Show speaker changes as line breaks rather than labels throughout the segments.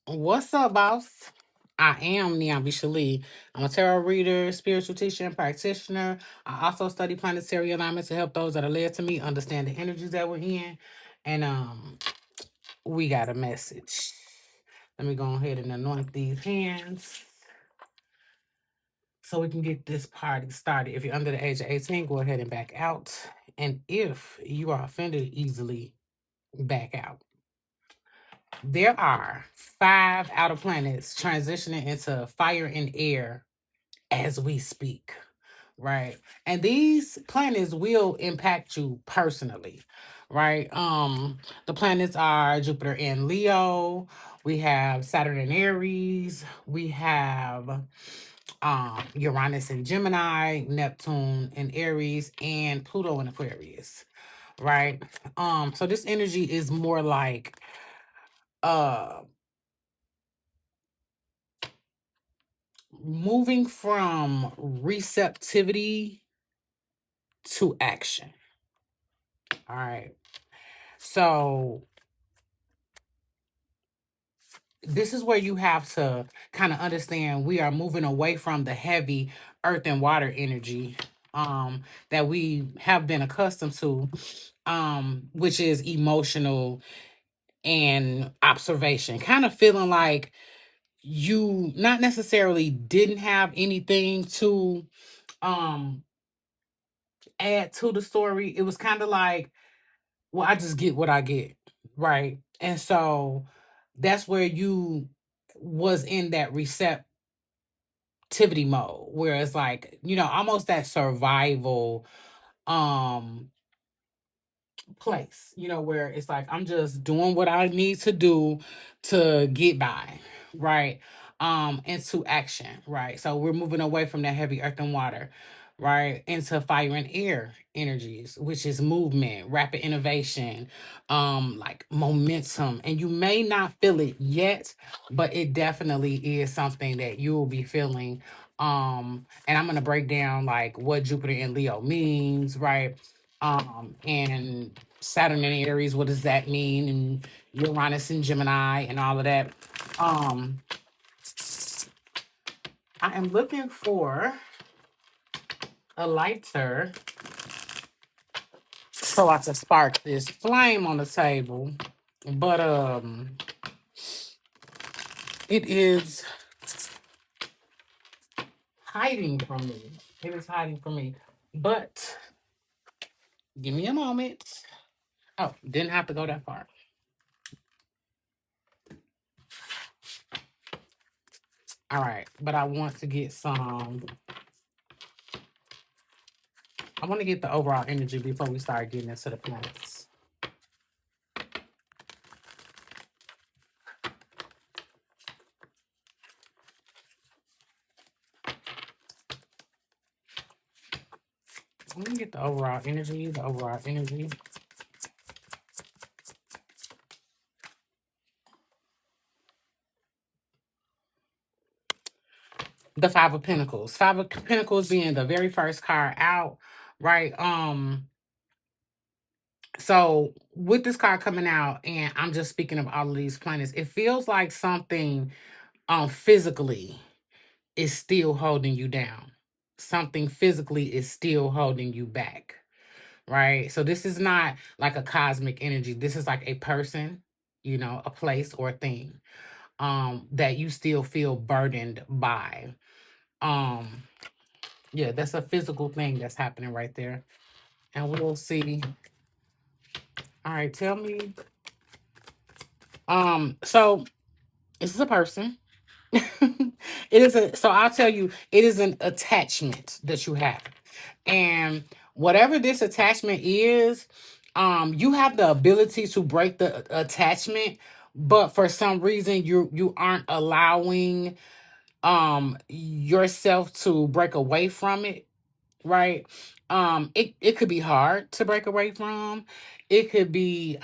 What's up, boss? I am Neon Lee. I'm a tarot reader, spiritual teacher, and practitioner. I also study planetary alignment to help those that are led to me understand the energies that we're in. And we got a message. Let me go ahead and anoint these hands so we can get this party started. If you're under the age of 18, go ahead and back out. And if you are offended easily, back out. There are 5 outer planets transitioning into fire and air as we speak, right? And these planets will impact you personally, right? The planets are Jupiter in Leo, we have Saturn in Aries, we have Uranus in Gemini, Neptune in Aries, and Pluto in Aquarius, right? So this energy is more like uh moving from receptivity to action. All right. So this is where you have to kind of understand we are moving away from the heavy earth and water energy that we have been accustomed to, which is emotional and observation, kind of feeling like you not necessarily didn't have anything to um add to the story. It was kind of like, well, I just get what I get, right? And so that's where you was in that receptivity mode, where it's like, almost that survival um place, where it's like I'm just doing what I need to do to get by, right? Into action, right? So we're moving away from that heavy earth and water, right, into fire and air energies, which is movement, rapid innovation, like momentum. And you may not feel it yet, but it definitely is something that you will be feeling. And I'm gonna break down like what Jupiter in Leo means, right? And Saturn in Aries, what does that mean? And Uranus in Gemini and all of that. Um, I am looking for a lighter so I can spark this flame on the table. But it is hiding from me. It is hiding from me. But give me a moment. Oh, didn't have to go that far. All right, but I want to get some. I want to get the overall energy before we start getting into the planets. Let me get the overall energy. The overall energy. The Five of Pentacles. Five of Pentacles being the very first card out, right? So with this card coming out, and I'm just speaking of all of these planets, it feels like something physically is still holding you down. Something physically is still holding you back. Right. So this is not like a cosmic energy. This is like a person, a place or a thing that you still feel burdened by. Um, yeah, that's a physical thing that's happening right there. And we'll see. All right, tell me. So this is a person. It is a so I'll tell you, it is an attachment that you have. And whatever this attachment is, you have the ability to break the attachment, but for some reason you aren't allowing yourself to break away from it, right? It could be hard to break away from. It could be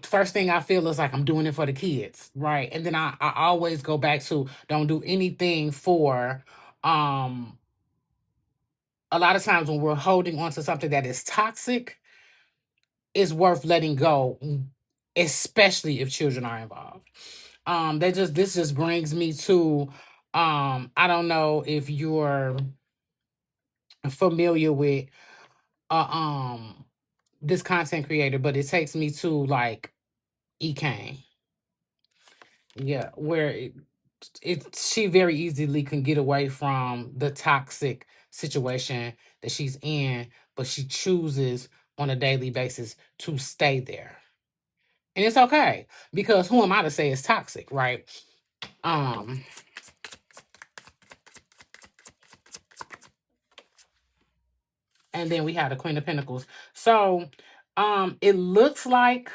first thing I feel is like I'm doing it for the kids, right? And then I always go back to don't do anything for um a lot of times when we're holding on to something that is toxic, it's worth letting go especially if children are involved. This just brings me to I don't know if you're familiar with uh um this content creator, but it takes me to like Ekane. Yeah, where she very easily can get away from the toxic situation that she's in, but she chooses on a daily basis to stay there. And it's okay, because who am I to say it's toxic, right? Um and then we have the Queen of Pentacles. So it looks like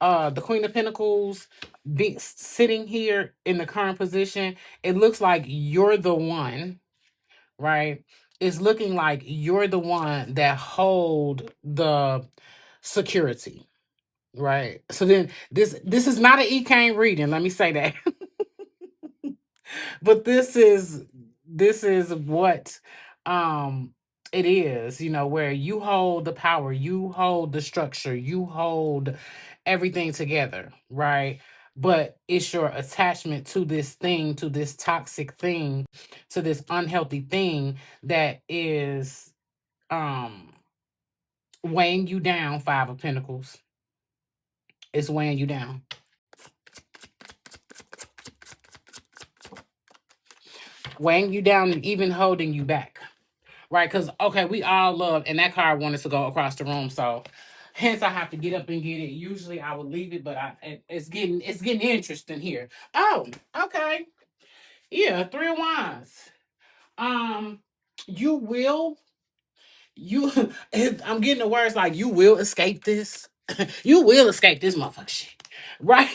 the Queen of Pentacles be sitting here in the current position. It looks like you're the one, right? It's looking like you're the one that hold the security, right? So then this is not an Ekane reading, let me say that. But this is what um it is, where you hold the power, you hold the structure, you hold everything together, right? But it's your attachment to this thing, to this toxic thing, to this unhealthy thing that is um weighing you down. Five of Pentacles. It's weighing you down. Weighing you down and even holding you back. Right? Because okay, we all love, and that card wanted to go across the room, so hence I have to get up and get it. Usually I would leave it, but it's getting interesting here. Oh, okay. Yeah, Three of Wands. Um, you will you I'm getting the words like you will escape this. You will escape this motherfucker shit. Right?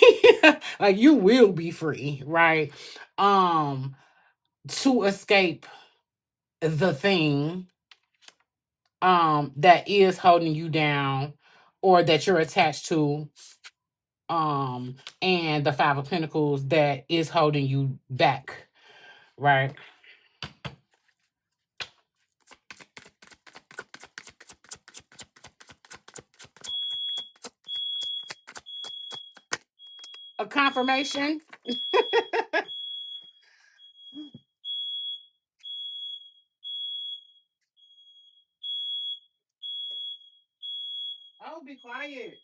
Like you will be free, right? Um, to escape the thing that is holding you down or that you're attached to, and the Five of Pentacles that is holding you back, right? A confirmation. Oh, be quiet.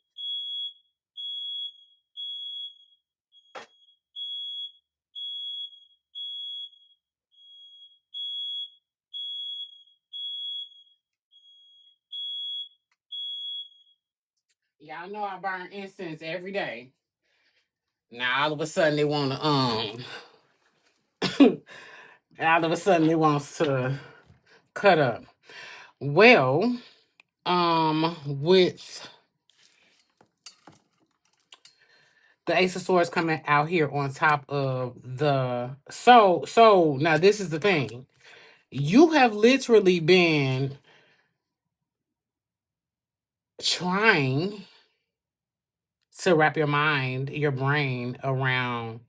Y'all know I burn incense every day. Now all of a sudden they want to all of a sudden it wants to cut up. Well, with the Ace of Swords coming out here on top of the so now this is the thing. You have literally been trying to wrap your mind, your brain around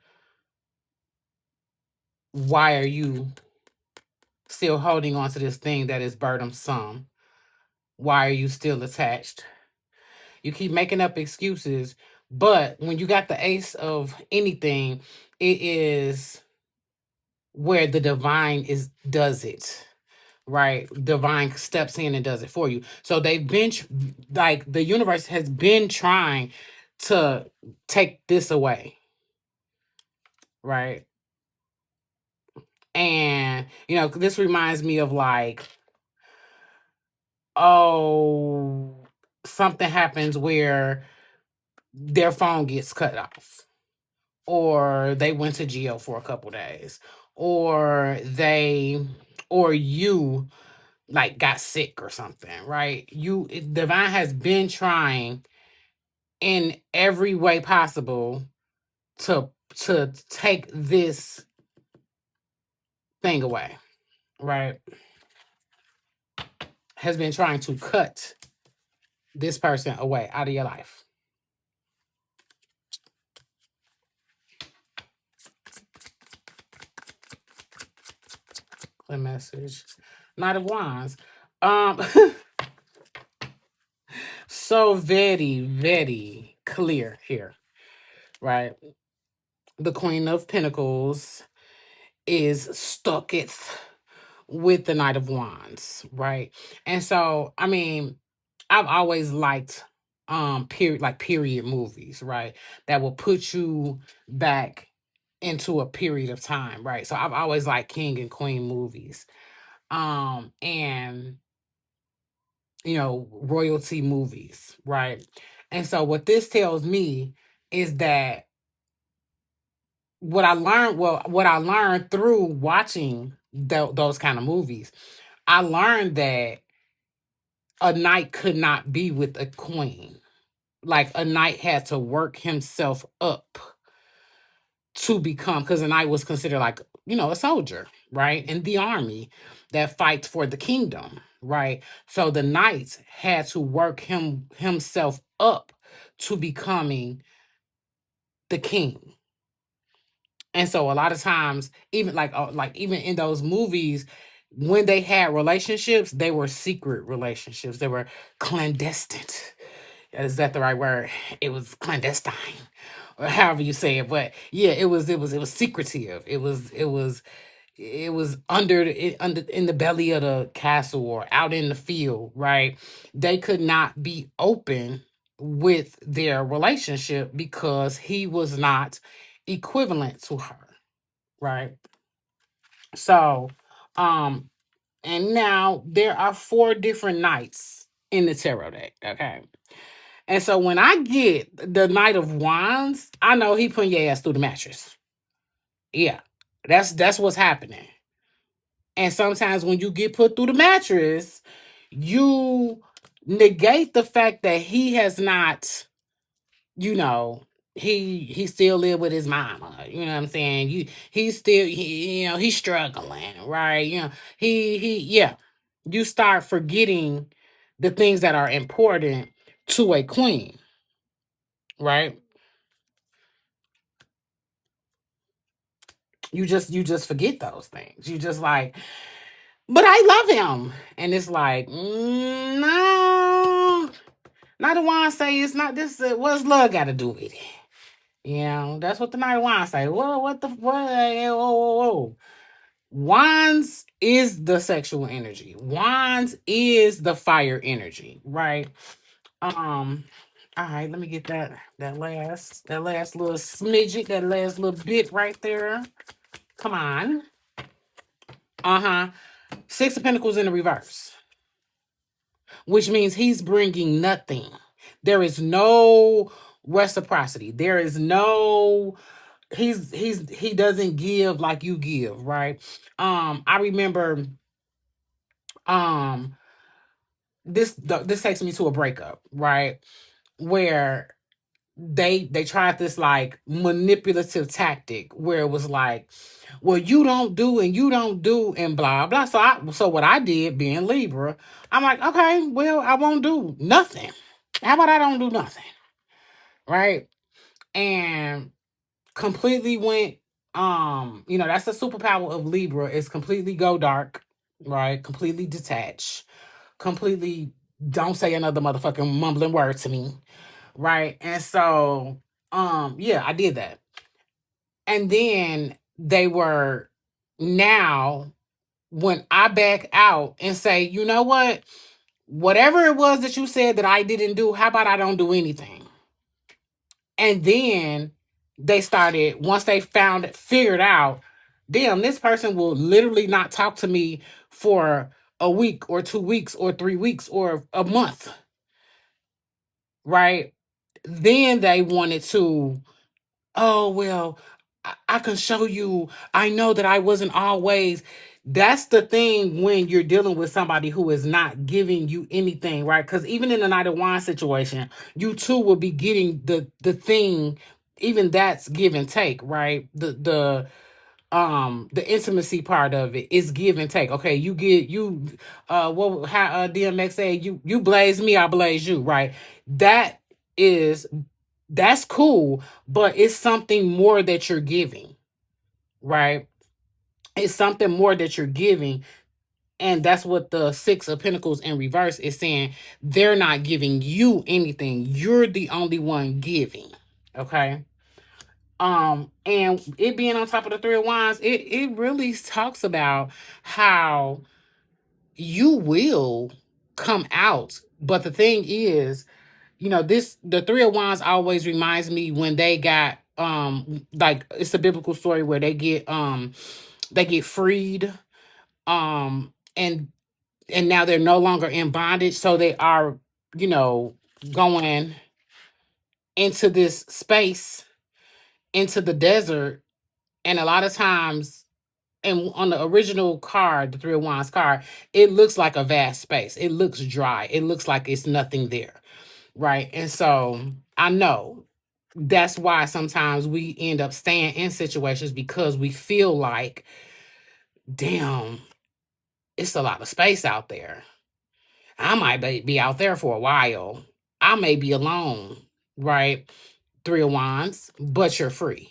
why are you still holding on to this thing that is burdensome? Why are you still attached? You keep making up excuses, but when you got the ace of anything, it is where the divine is does it. Right? Divine steps in and does it for you. So they've been like the universe has been trying to take this away, right? And this reminds me of like, oh, something happens where their phone gets cut off, or they went to jail for a couple days, or you like got sick or something, right? Divine has been trying in every way possible to take this thing away, right? Has been trying to cut this person away out of your life. Clear message. Knight of Wands. Um so very, very clear here, right? The Queen of Pentacles is stucketh with the Knight of Wands, right? And so, I mean, I've always liked period movies, right? That will put you back into a period of time, right? So I've always liked king and queen movies. And royalty movies, right? And so what this tells me is that what I learned through watching those kind of movies, I learned that a knight could not be with a queen. Like a knight had to work himself up to become, because a knight was considered like, a soldier, right? In the army that fights for the kingdom, right? So the knight had to work himself up to becoming the king. And so a lot of times, even like even in those movies, when they had relationships, they were secret relationships. They were clandestine. Is that the right word? It was clandestine, or however you say it. But yeah, it was secretive. It was under in the belly of the castle or out in the field, right? They could not be open with their relationship because he was not equivalent to her, right? So, um, and now there are 4 different knights in the tarot deck, okay? And so when I get the Knight of Wands, I know he putting your ass through the mattress. Yeah, that's what's happening. And sometimes when you get put through the mattress, you negate the fact that he has not, you know, he still live with his mama. You know what I'm saying? He's still he's struggling, right? Yeah. You start forgetting the things that are important to a queen, right? You just forget those things. You just like, but I love him. And it's like, no. Knight of Wands say it's not this. What's love got to do with it? That's what the Knight of Wands say. Well, what the what? Whoa, whoa, whoa. Wands is the sexual energy. Wands is the fire energy, right? All right, let me get that last little smidget, that last little bit right there. Come on. Uh-huh. 6 of Pentacles in the reverse, which means he's bringing nothing. There is no reciprocity. There is no he doesn't give like you give, right? I remember um this takes me to a breakup, right? Where they tried this like manipulative tactic where it was like, well, you don't do and you don't do and blah blah. So what I did, being Libra, I'm like, okay, well, I won't do nothing. How about I don't do nothing? Right? And completely went, that's the superpower of Libra, is completely go dark, right? Completely detach, completely don't say another motherfucking mumbling word to me, right? And so yeah, I did that. And then they were, now when I back out and say, you know what, whatever it was that you said that I didn't do, how about I don't do anything? And then they started, once they figured out, damn, this person will literally not talk to me for a week or 2 weeks or 3 weeks or a month, right? Then they wanted to, oh, well, I can show you. I know that I wasn't always. That's the thing when you're dealing with somebody who is not giving you anything, right? Because even in the Knight of Wands situation, you too will be getting the thing. Even that's give and take, right? The intimacy part of it is give and take. Okay, you get you what how DMX said, you blaze me, I blaze you, right? That is that's cool, but it's something more that you're giving, right? It's something more that you're giving And that's what the Six of Pentacles in reverse is saying. They're not giving you anything. You're the only one giving. Okay. And it being on top of the Three of Wands, it really talks about how you will come out. But the thing is, the Three of Wands always reminds me when they got like it's a biblical story where they get freed, and now they're no longer in bondage, so they are, going into this space, into the desert. And a lot of times, and on the original card, the Three of Wands card, it looks like a vast space. It looks dry. It looks like it's nothing there. Right. And so I know that's why sometimes we end up staying in situations, because we feel like, damn, it's a lot of space out there. I might be out there for a while. I may be alone. Right. Three of Wands, but you're free.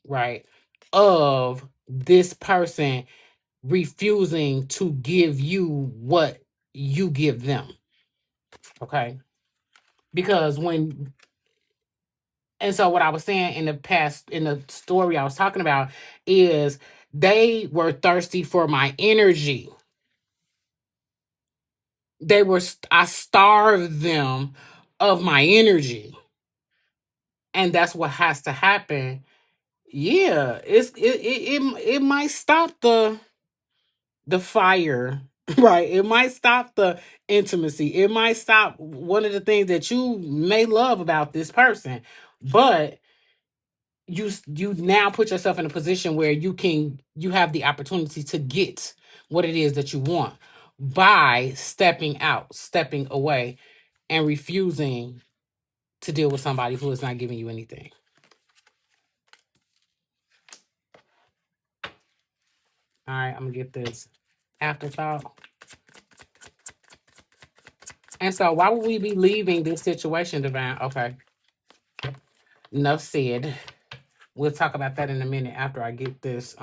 Right. Of this person refusing to give you what you give them. Okay. Because and so what I was saying in the past, in the story I was talking about, is they were thirsty for my energy. I starved them of my energy. And that's what has to happen. Yeah, it might stop the fire, right? It might stop the intimacy. It might stop one of the things that you may love about this person, but you now put yourself in a position where you have the opportunity to get what it is that you want by stepping out, stepping away, and refusing to deal with somebody who is not giving you anything. All right, I'm gonna get this afterthought. And so why would we be leaving this situation, Divine? Okay. Enough said. We'll talk about that in a minute after I get this.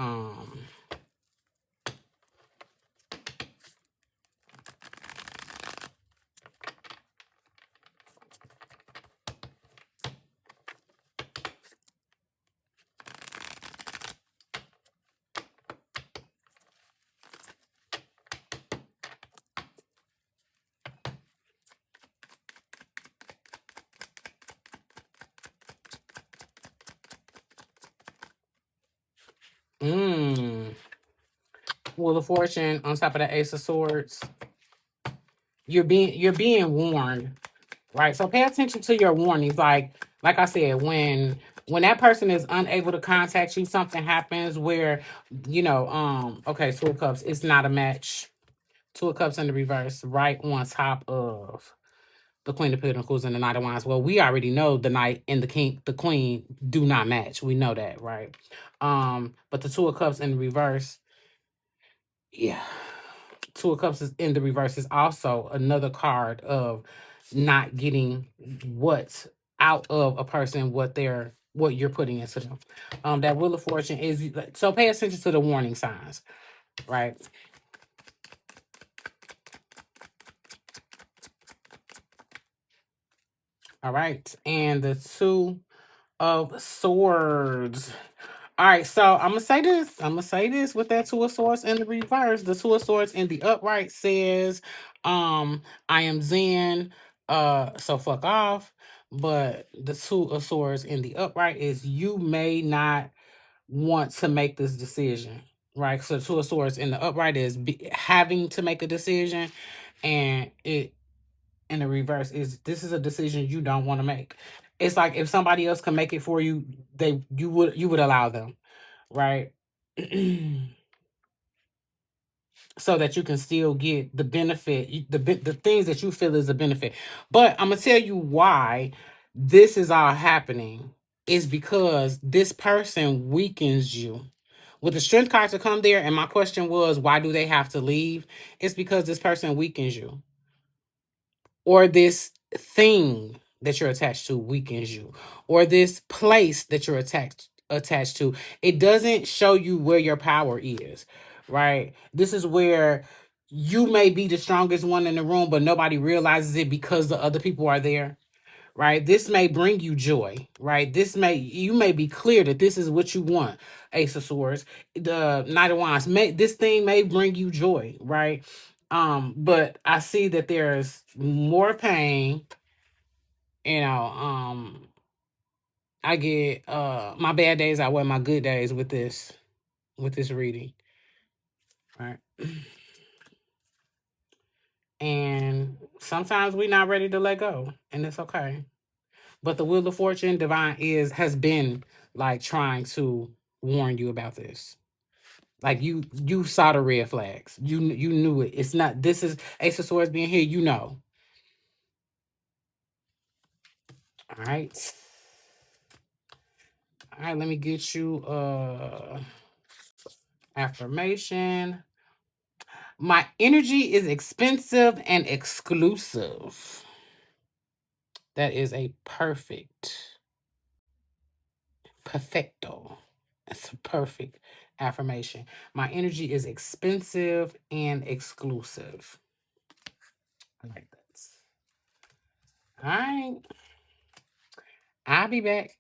Wheel of Fortune on top of the Ace of Swords. You're being warned, right? So pay attention to your warnings. Like I said, when that person is unable to contact you, something happens where, okay, Two of Cups, it's not a match. Two of Cups in the reverse, right on top of the Queen of Pentacles and the Knight of Wands. Well, we already know the Knight and the Queen do not match. We know that, right? But the Two of Cups in the reverse, yeah. Two of Cups is in the reverse is also another card of not getting what's out of a person, what you're putting into them. That Wheel of Fortune is, so pay attention to the warning signs, right? All right, and the Two of Swords. All right, so I'm gonna say this. With that Two of Swords in the reverse. The Two of Swords in the upright says, I am Zen, so fuck off. But the Two of Swords in the upright is you may not want to make this decision, right? So Two of Swords in the upright is having to make a decision, and it in the reverse is this is a decision you don't want to make. It's like if somebody else can make it for you, you would allow them, right? So that you can still get the benefit, the things that you feel is a benefit. But I'm gonna tell you why this is all happening is because this person weakens you. With the Strength card to come there, and my question was, why do they have to leave? It's because this person weakens you, or this thing that you're attached to weakens you, or this place that you're attached to. It doesn't show you where your power is, right? This is where you may be the strongest one in the room, but nobody realizes it because the other people are there, right? This may bring you joy, right? You may be clear that this is what you want. Ace of Swords, the Knight of Wands, this thing may bring you joy, right? But I see that there's more pain, you know. I get my bad days outweigh my good days with this reading, right? And sometimes we're not ready to let go, and it's okay. But the Wheel of Fortune, Divine has been like trying to warn you about this. Like you saw the red flags. You knew it. It's not. This is Ace of Swords being here. You know. All right. All right. Let me get you affirmation. My energy is expensive and exclusive. That is a perfecto. That's a perfect affirmation. My energy is expensive and exclusive. I like that. All right. I'll be back.